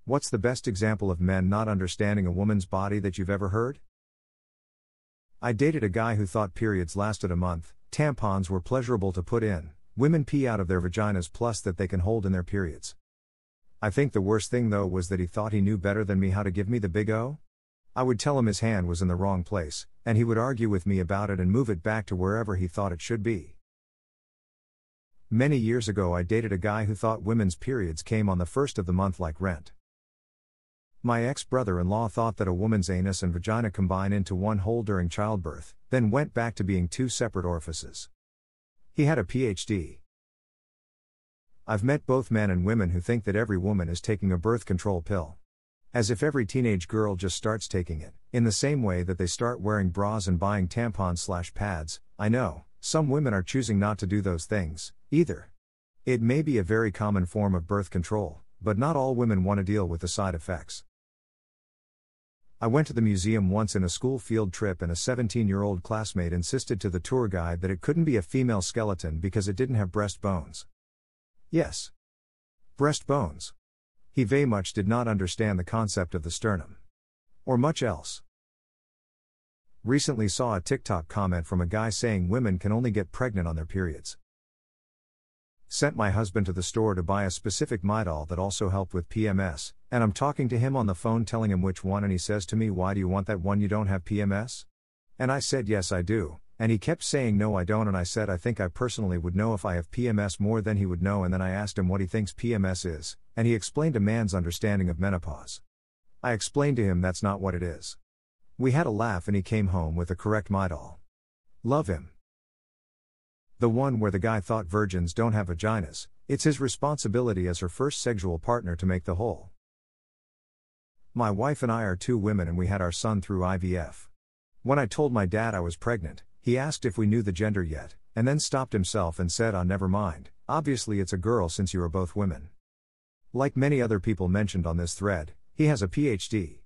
What's the best example of men not understanding a woman's body that you've ever heard? I dated a guy who thought periods lasted a month, tampons were pleasurable to put in, women pee out of their vaginas plus that they can hold in their periods. I think the worst thing though was that he thought he knew better than me how to give me the big O. I would tell him his hand was in the wrong place, and he would argue with me about it and move it back to wherever he thought it should be. Many years ago I dated a guy who thought women's periods came on the first of the month like rent. My ex-brother-in-law thought that a woman's anus and vagina combine into one hole during childbirth, then went back to being two separate orifices. He had a PhD. I've met both men and women who think that every woman is taking a birth control pill. As if every teenage girl just starts taking it, in the same way that they start wearing bras and buying tampons/pads. I know, some women are choosing not to do those things, either. It may be a very common form of birth control, but not all women want to deal with the side effects. I went to the museum once in a school field trip and a 17-year-old classmate insisted to the tour guide that it couldn't be a female skeleton because it didn't have breast bones. Yes. Breast bones. He very much did not understand the concept of the sternum. Or much else. Recently saw a TikTok comment from a guy saying women can only get pregnant on their periods. Sent my husband to the store to buy a specific Midol that also helped with PMS, and I'm talking to him on the phone telling him which one and he says to me, "Why do you want that one, you don't have PMS?" And I said yes I do, and he kept saying no I don't, and I said I think I personally would know if I have PMS more than he would know, and then I asked him what he thinks PMS is, and he explained a man's understanding of menopause. I explained to him that's not what it is. We had a laugh and he came home with the correct Midol. Love him. The one where the guy thought virgins don't have vaginas, it's his responsibility as her first sexual partner to make the whole. My wife and I are two women and we had our son through IVF. When I told my dad I was pregnant, he asked if we knew the gender yet, and then stopped himself and said, "Oh, never mind, obviously it's a girl since you are both women." Like many other people mentioned on this thread, he has a PhD.